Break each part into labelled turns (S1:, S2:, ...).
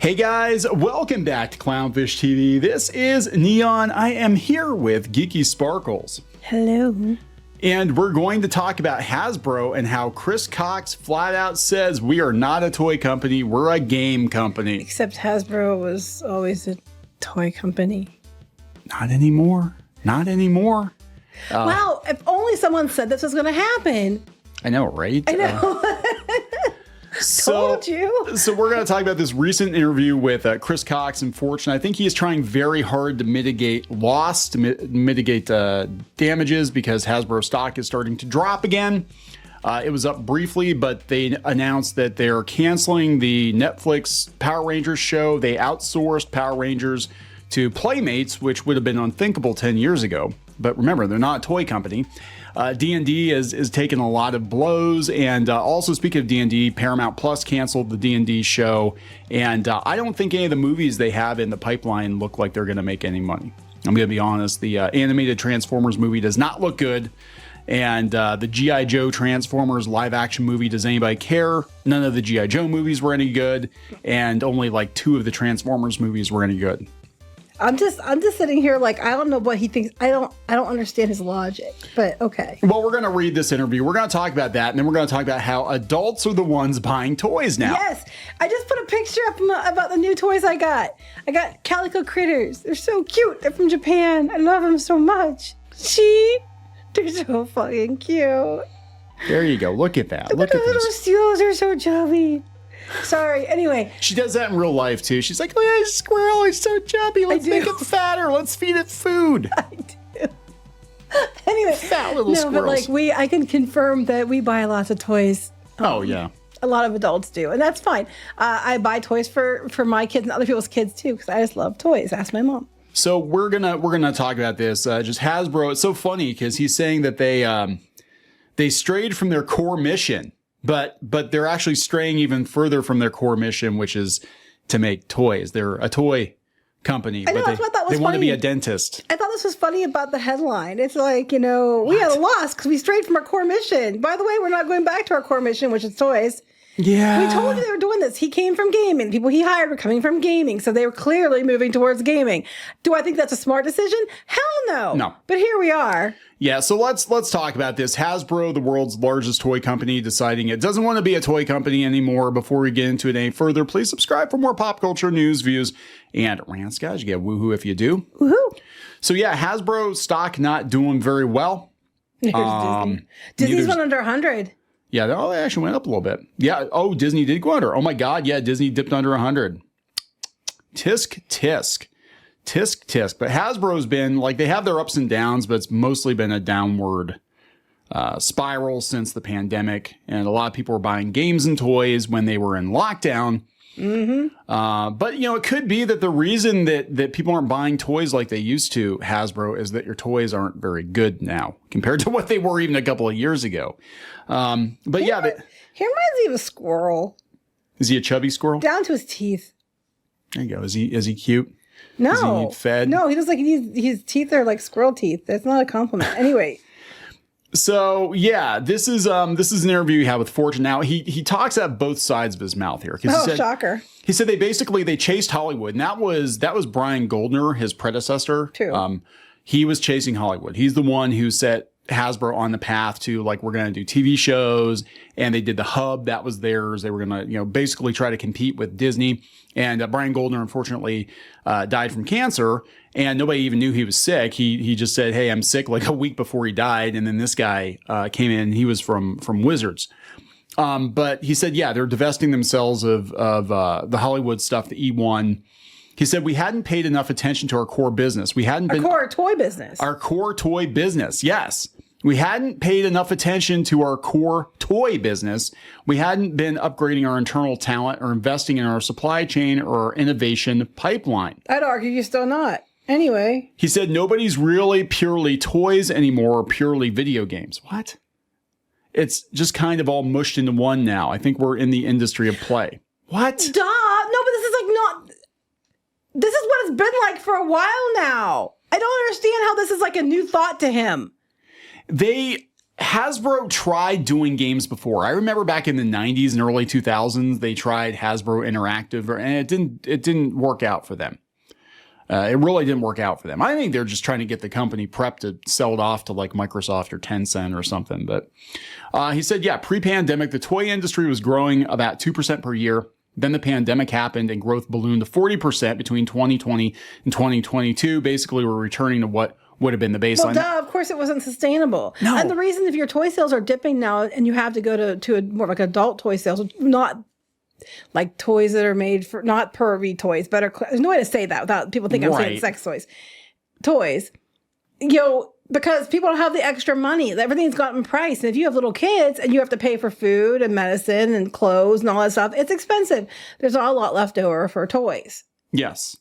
S1: Hey guys, welcome back to Clownfish TV. This is Neon. I am here with Geeky Sparkles.
S2: Hello.
S1: And we're going to talk about Hasbro and how Chris Cocks flat out says we are not a toy company, we're a game company.
S2: Except Hasbro was always a toy company.
S1: Not anymore. Not anymore.
S2: Wow, if only someone said this was going to happen.
S1: I know, right?
S2: I know. Told you.
S1: So we're going to talk about this recent interview with Chris Cocks and Fortune. I think he is trying very hard to mitigate loss, to mitigate damages because Hasbro stock is starting to drop again. It was up briefly, but they announced that they're canceling the Netflix Power Rangers show. They outsourced Power Rangers to Playmates, which would have been unthinkable 10 years ago. But remember, they're not a toy company. D&D is taking a lot of blows. And also, speaking of D&D, Paramount Plus canceled the D&D show. And I don't think any of the movies they have in the pipeline look like they're going to make any money. I'm going to be honest. The animated Transformers movie does not look good. And the G.I. Joe Transformers live action movie, does anybody care? None of the G.I. Joe movies were any good. And only like 2 of the Transformers movies were any good.
S2: I'm just sitting here like, I don't know what he thinks. I don't understand his logic, but okay.
S1: Well, we're going to read this interview. We're going to talk about that. And then we're going to talk about how adults are the ones buying toys now.
S2: Yes. I just put a picture up about the new toys I got. I got Calico Critters. They're so cute. They're from Japan. I love them so much. They're so fucking cute.
S1: There you go. Look at that. Look at
S2: the little
S1: this.
S2: seals are so chubby. Sorry. Anyway.
S1: She does that in real life, too. She's like, oh, yeah, squirrel is so chubby. Let's make it fatter. Let's feed it food.
S2: I do. Anyway.
S1: Fat little squirrels.
S2: But like I can confirm that we buy lots of toys.
S1: Oh, yeah.
S2: A lot of adults do, and that's fine. I buy toys for my kids and other people's kids, too, because I just love toys. Ask my mom.
S1: So we're gonna talk about this. Just Hasbro. It's so funny because he's saying that they strayed from their core mission. But they're actually straying even further from their core mission, which is to make toys. They're a toy company,
S2: I know,
S1: but they want to be a dentist.
S2: I thought this was funny about the headline. It's like, we had a loss because we strayed from our core mission. By the way, we're not going back to our core mission, which is toys.
S1: Yeah.
S2: We told you they were doing this. He came from gaming. People he hired were coming from gaming. So they were clearly moving towards gaming. Do I think that's a smart decision? Hell no.
S1: No.
S2: But here we are.
S1: Yeah, so let's talk about this. Hasbro, the world's largest toy company, deciding it doesn't want to be a toy company anymore. Before we get into it any further, please subscribe for more pop culture news, views, and rants, guys. You get woohoo if you do.
S2: Woohoo.
S1: So yeah, Hasbro stock not doing very well.
S2: Disney. Disney's went under 100.
S1: Yeah, they actually went up a little bit. Yeah. Oh, Disney did go under. Oh my God. Yeah, Disney dipped under 100. Tisk. But Hasbro's been like, they have their ups and downs, but it's mostly been a downward spiral since the pandemic. And a lot of people were buying games and toys when they were in lockdown. Mm-hmm. But it could be that the reason that people aren't buying toys like they used to, Hasbro, is that your toys aren't very good now compared to what they were even a couple of years ago. But yeah,
S2: he reminds me of a squirrel.
S1: Is he a chubby squirrel?
S2: Down to his teeth.
S1: There you go. Is he cute?
S2: No.
S1: Does he need fed?
S2: No, he looks like his teeth are like squirrel teeth. That's not a compliment. Anyway.
S1: So yeah, this is an interview he had with Fortune. Now he talks out both sides of his mouth here.
S2: Shocker.
S1: He said they chased Hollywood, and that was Brian Goldner, his predecessor.
S2: True.
S1: He was chasing Hollywood. He's the one who set Hasbro on the path to like, we're going to do TV shows, and they did the hub that was theirs. They were going to, basically try to compete with Disney. And Brian Goldner, unfortunately, died from cancer, and nobody even knew he was sick. He just said, "Hey, I'm sick," like a week before he died. And then this guy came in. He was from Wizards. But he said, yeah, they're divesting themselves of the Hollywood stuff, the E1. He said, we hadn't paid enough attention to our core business. Our
S2: core toy business.
S1: Our core toy business. Yes. We hadn't paid enough attention to our core toy business. We hadn't been upgrading our internal talent or investing in our supply chain or our innovation pipeline.
S2: I'd argue you're still not. Anyway.
S1: He said, nobody's really purely toys anymore or purely video games. What? It's just kind of all mushed into one now. I think we're in the industry of play. What?
S2: Duh. No, but this is like not... This is what it's been like for a while now. I don't understand how this is like a new thought to him.
S1: Hasbro tried doing games before. I remember back in the 90s and early 2000s, they tried Hasbro Interactive, and it didn't work out for them. It really didn't work out for them. I think they're just trying to get the company prepped to sell it off to like Microsoft or Tencent or something. But he said, yeah, pre-pandemic, the toy industry was growing about 2% per year. Then the pandemic happened and growth ballooned to 40% between 2020 and 2022. Basically, we're returning to what would have been the baseline.
S2: Well, duh, of course it wasn't sustainable.
S1: No.
S2: And the reason if your toy sales are dipping now and you have to go to a more like adult toy sales, not like toys that are made for, not pervy toys, but there's no way to say that without people thinking I'm saying sex toys. Toys, because people don't have the extra money. Everything's gotten priced. And if you have little kids and you have to pay for food and medicine and clothes and all that stuff, it's expensive. There's not a lot left over for toys.
S1: Yes.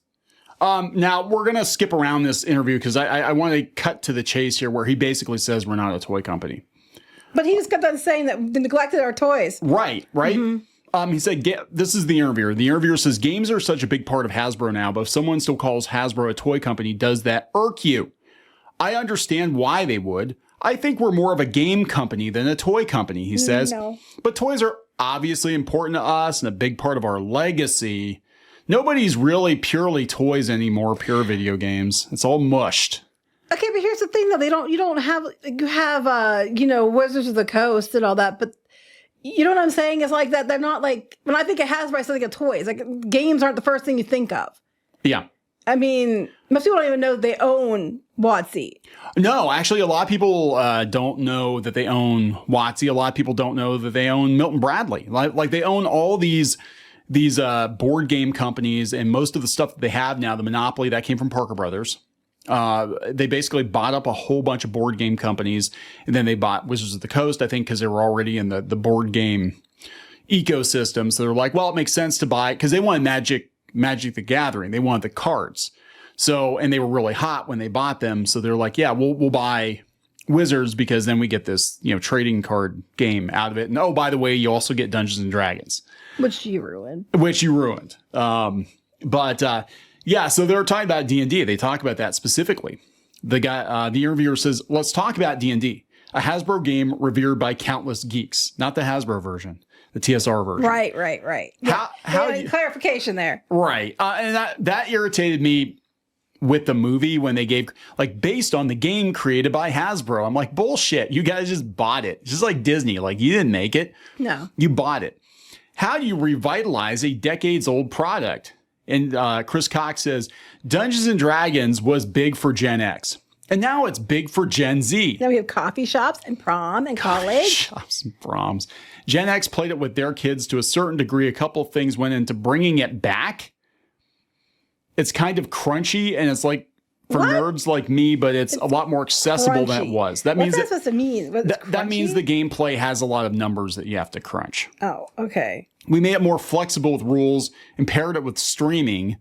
S1: Now, we're going to skip around this interview because I want to cut to the chase here where he basically says we're not a toy company.
S2: But he just kept on saying that we neglected our toys.
S1: Right. Mm-hmm. He said, this is the interviewer. The interviewer says, games are such a big part of Hasbro now, but if someone still calls Hasbro a toy company, does that irk you? I understand why they would. I think we're more of a game company than a toy company, he says.
S2: No.
S1: But toys are obviously important to us and a big part of our legacy. Nobody's really purely toys anymore, pure video games. It's all mushed.
S2: Okay, but here's the thing though. You have Wizards of the Coast and all that, but you know what I'm saying? It's like that. They're not like, when I think of Hasbro, I think of toys. Like games aren't the first thing you think of.
S1: Yeah.
S2: I mean, most people don't even know that they own WotC.
S1: No, actually, a lot of people don't know that they own WotC. A lot of people don't know that they own Milton Bradley. Like they own all these board game companies, and most of the stuff that they have now, the monopoly that came from Parker Brothers. They basically bought up a whole bunch of board game companies, and then they bought Wizards of the Coast, I think, because they were already in the board game ecosystem. So they're like, well, it makes sense to buy it because they wanted Magic the Gathering. They wanted the cards. So, and they were really hot when they bought them. So they're like, yeah, we'll buy Wizards because then we get this, trading card game out of it. And oh, by the way, you also get Dungeons and Dragons.
S2: Which you ruined.
S1: Yeah, so they're talking about D&D. They talk about that specifically. The interviewer says, let's talk about D&D, a Hasbro game revered by countless geeks, not the Hasbro version, the TSR version.
S2: Right. Yeah. Clarification there.
S1: Right. And that irritated me with the movie when they gave, based on the game created by Hasbro. I'm like, bullshit. You guys just bought it. Just like Disney. You didn't make it. No. You bought it. How do you revitalize a decades-old product? And Chris Cocks says, Dungeons and Dragons was big for Gen X. And now it's big for Gen Z.
S2: Now we have coffee shops and prom and college.
S1: Shops and proms. Gen X played it with their kids to a certain degree. A couple of things went into bringing it back. It's kind of crunchy, and it's like for nerds like me, but it's a lot more accessible than it was. That means
S2: What's that supposed to mean?
S1: That means the gameplay has a lot of numbers that you have to crunch.
S2: Oh, okay.
S1: We made it more flexible with rules and paired it with streaming,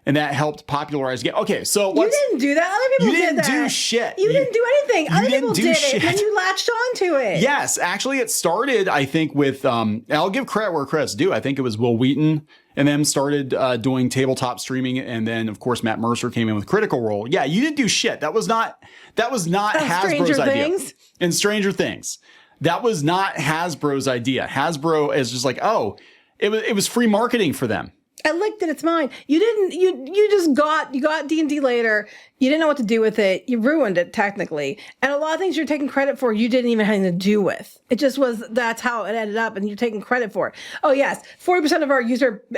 S1: and that helped popularize game. Okay, so
S2: you didn't do that. Other people did that.
S1: You didn't do shit.
S2: You didn't do anything. Other people did it, and you latched onto it.
S1: Yes, actually, it started, I think, with I'll give credit where credit's due. I think it was Will Wheaton and them started doing tabletop streaming, and then of course Matt Mercer came in with Critical Role. Yeah, you didn't do shit. That was not Hasbro's idea. And Stranger Things. That was not Hasbro's idea. Hasbro is just like, oh, it was free marketing for them.
S2: I licked it. It's mine. You didn't. You just got D&D later. You didn't know what to do with it. You ruined it technically. And a lot of things you're taking credit for, you didn't even have anything to do with. It just was. That's how it ended up, and you're taking credit for it. Oh yes, 40% of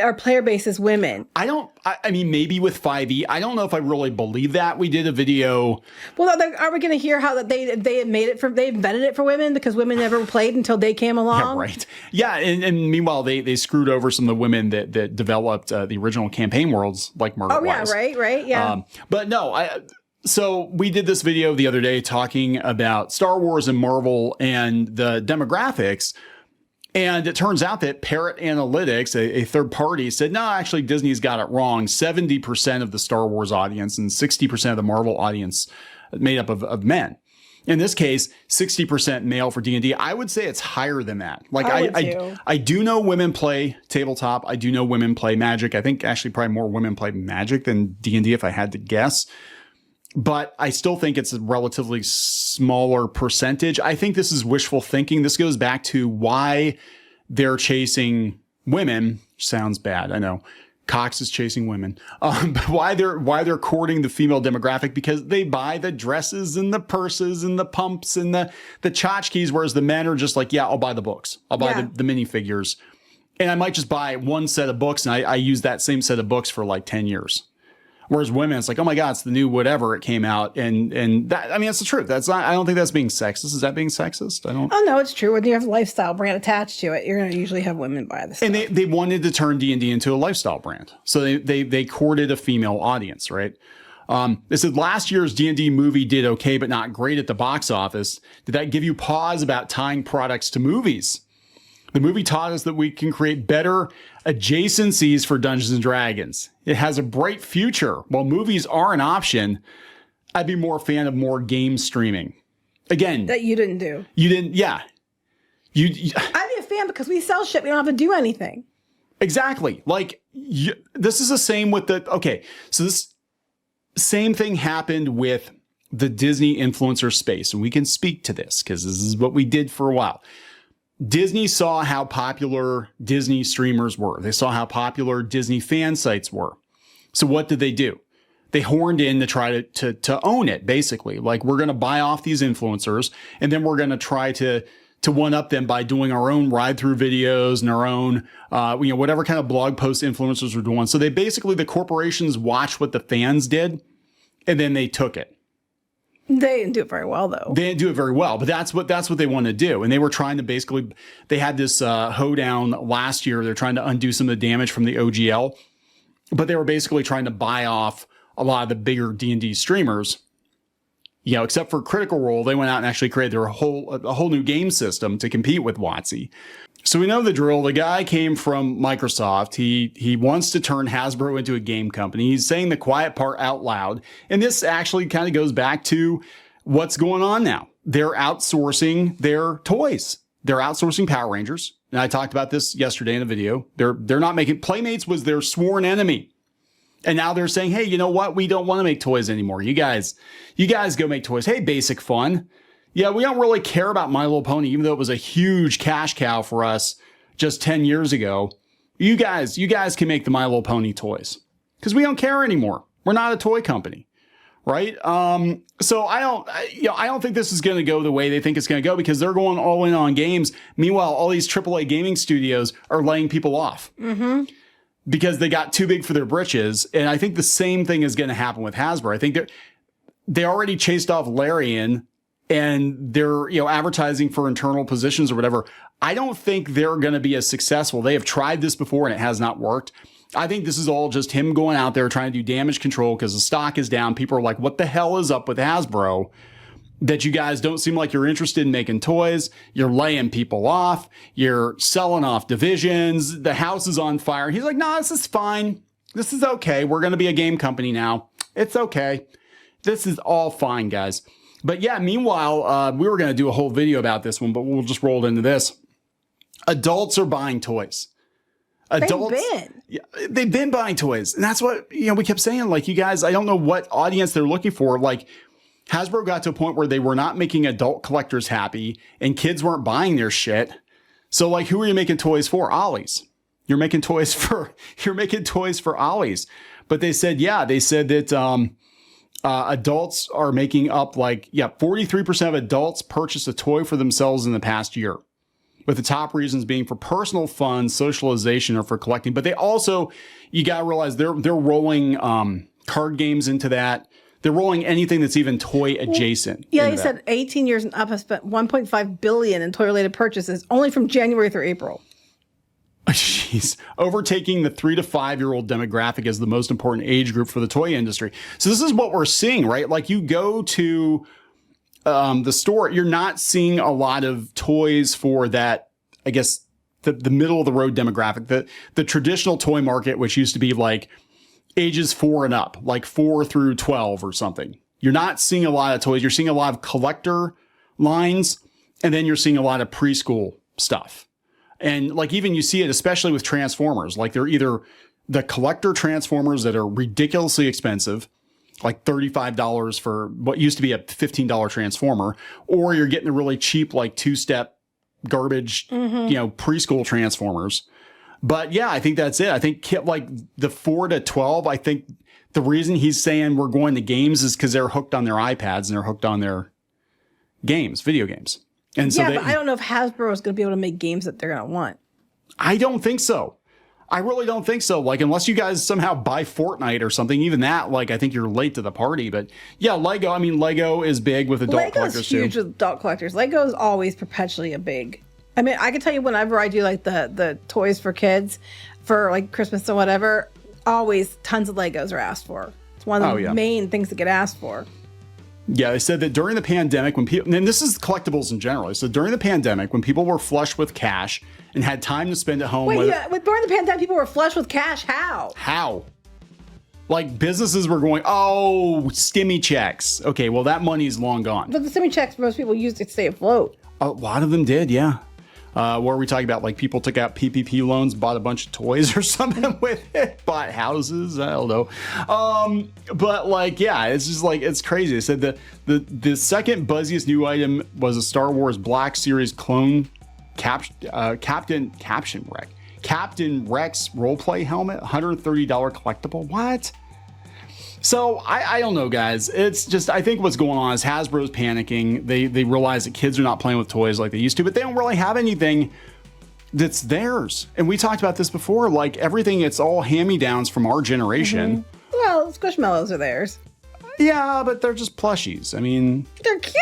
S2: our player base is women.
S1: I mean, maybe with 5e. I don't know if I really believe that. We did a video.
S2: Well, are we going to hear how that they invented it for women because women never played until they came along?
S1: Yeah, right. Yeah, and meanwhile they screwed over some of the women that developed the original campaign worlds like Margaret Wise.
S2: Right, yeah.
S1: But no, so we did this video the other day talking about Star Wars and Marvel and the demographics. And it turns out that Parrot Analytics, a third party, said, no, actually, Disney's got it wrong. 70% of the Star Wars audience and 60% of the Marvel audience made up of men. In this case, 60% male for D&D. I would say it's higher than that. I do know women play tabletop. I do know women play Magic. I think actually probably more women play Magic than D&D if I had to guess. but I still think it's a relatively smaller percentage. I think this is wishful thinking. This goes back to why they're chasing women. Sounds bad, I know. Cox is chasing women. But why they're courting the female demographic, because they buy the dresses and the purses and the pumps and the tchotchkes, whereas the men are just like, yeah, I'll buy the books. I'll buy the minifigures. And I might just buy one set of books, and I use that same set of books for like 10 years. Whereas women, it's like, oh my God, it's the new whatever, it came out. And that, I mean, that's the truth. That's not, I don't think that's being sexist. Is that being sexist? I don't.
S2: Oh, no, it's true. When you have a lifestyle brand attached to it, you're going to usually have women buy this stuff.
S1: And they wanted to turn D&D into a lifestyle brand. So they courted a female audience, right? They said last year's D&D movie did okay, but not great at the box office. Did that give you pause about tying products to movies? The movie taught us that we can create better adjacencies for Dungeons and Dragons. It has a bright future. While movies are an option, I'd be more a fan of more game streaming. Again,
S2: that you didn't do.
S1: You didn't, yeah. I'd
S2: be a fan because we sell shit. We don't have to do anything.
S1: Exactly. Like, this is the same with so this same thing happened with the Disney influencer space. And we can speak to this because this is what we did for a while. Disney saw how popular Disney streamers were. They saw how popular Disney fan sites were. So what did they do? They horned in to try to own it, basically. Like, we're going to buy off these influencers, and then we're going to try to one-up them by doing our own ride-through videos and our own, whatever kind of blog post influencers were doing. So the corporations watched what the fans did, and then they took it.
S2: They didn't do it very well, though.
S1: They didn't do it very well, but that's what they want to do. And they were trying to they had this hoedown last year. They're trying to undo some of the damage from the OGL, but they were basically trying to buy off a lot of the bigger D&D streamers. Except for Critical Role, they went out and actually created a whole new game system to compete with WotC. So we know the drill. The guy came from Microsoft. He wants to turn Hasbro into a game company. He's saying the quiet part out loud. And this actually kind of goes back to what's going on now. They're outsourcing their toys. They're outsourcing Power Rangers. And I talked about this yesterday in a video. They're not making Playmates was their sworn enemy. And now they're saying, hey, you know what? We don't want to make toys anymore. You guys go make toys. Hey, Basic Fun. Yeah, we don't really care about My Little Pony, even though it was a huge cash cow for us just 10 years ago. You guys can make the My Little Pony toys because we don't care anymore. We're not a toy company, right? So I don't think this is going to go the way they think it's going to go because they're going all in on games. Meanwhile, all these AAA gaming studios are laying people off because they got too big for their britches. And I think the same thing is going to happen with Hasbro. I think they already chased off Larian. And they're, advertising for internal positions or whatever. I don't think they're going to be as successful. They have tried this before and it has not worked. I think this is all just him going out there trying to do damage control because the stock is down. People are like, what the hell is up with Hasbro that you guys don't seem like you're interested in making toys? You're laying people off. You're selling off divisions. The house is on fire. And he's like, no, this is fine. This is okay. We're going to be a game company now. It's okay. This is all fine, guys. But yeah, meanwhile, we were going to do a whole video about this one, but we'll just roll into this. Adults are buying toys. They've been buying toys. And that's what, we kept saying, like, you guys, I don't know what audience they're looking for. Like, Hasbro got to a point where they were not making adult collectors happy and kids weren't buying their shit. So, like, who are you making toys for? Ollies. You're making toys for Ollies. But they said that, adults are making up 43% of adults purchased a toy for themselves in the past year, with the top reasons being for personal fun, socialization, or for collecting. But they also, you got to realize they're rolling card games into that. They're rolling anything that's even toy adjacent.
S2: They said 18 years and up have spent $1.5 billion in toy related purchases only from January through April.
S1: Jeez, overtaking the 3 to 5 year old demographic as the most important age group for the toy industry. So this is what we're seeing, right? Like, you go to the store, you're not seeing a lot of toys for that, I guess, the middle of the road demographic, the traditional toy market, which used to be like ages 4 and up, like 4 through 12 or something. You're not seeing a lot of toys. You're seeing a lot of collector lines, and then you're seeing a lot of preschool stuff. And like, even you see it, especially with Transformers, like they're either the collector Transformers that are ridiculously expensive, like $35 for what used to be a $15 transformer, or you're getting the really cheap, like 2-step garbage, preschool transformers. But yeah, I think that's it. I think like the 4 to 12, I think the reason he's saying we're going to games is because they're hooked on their iPads and they're hooked on their video games. And so
S2: but I don't know if Hasbro is going to be able to make games that they're going to want.
S1: I don't think so. I really don't think so. Like, unless you guys somehow buy Fortnite or something, even that, like, I think you're late to the party. But yeah, Lego. I mean, Lego is big with adult collectors
S2: Lego's huge
S1: too.
S2: with adult collectors. Lego is always perpetually a big. I mean, I can tell you whenever I do like the toys for kids for like Christmas or whatever, always tons of Legos are asked for. It's one of the main things that get asked for.
S1: Yeah, they said that during the pandemic, when people, and this is collectibles in general, so during the pandemic, when people were flush with cash and had time to spend at home.
S2: Wait, during the pandemic, people were flush with cash. How?
S1: How? Like, businesses were going, oh, stimmy checks. Okay, well, that money's long gone.
S2: But the stimmy checks most people used to stay afloat.
S1: A lot of them did, yeah. What are we talking about? Like, people took out PPP loans, bought a bunch of toys or something with it, bought houses. I don't know. But like, yeah, it's just like, it's crazy. They said the second buzziest new item was a Star Wars Black Series clone Captain Rex roleplay helmet, $130 collectible. What? So I don't know, guys. It's just, I think what's going on is Hasbro's panicking. They realize that kids are not playing with toys like they used to, but they don't really have anything that's theirs. And we talked about this before, like everything, it's all hand-me-downs from our generation.
S2: Mm-hmm. Well, Squishmallows are theirs.
S1: Yeah, but they're just plushies. I mean,
S2: they're cute.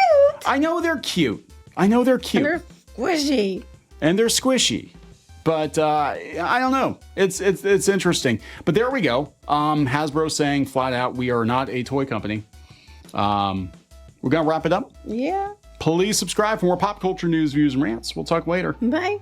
S1: I know they're cute. And they're
S2: squishy.
S1: And they're squishy. But I don't know. It's interesting. But there we go. Hasbro saying flat out, we are not a toy company. We're going to wrap it up.
S2: Yeah.
S1: Please subscribe for more pop culture news, views, and rants. We'll talk later.
S2: Bye.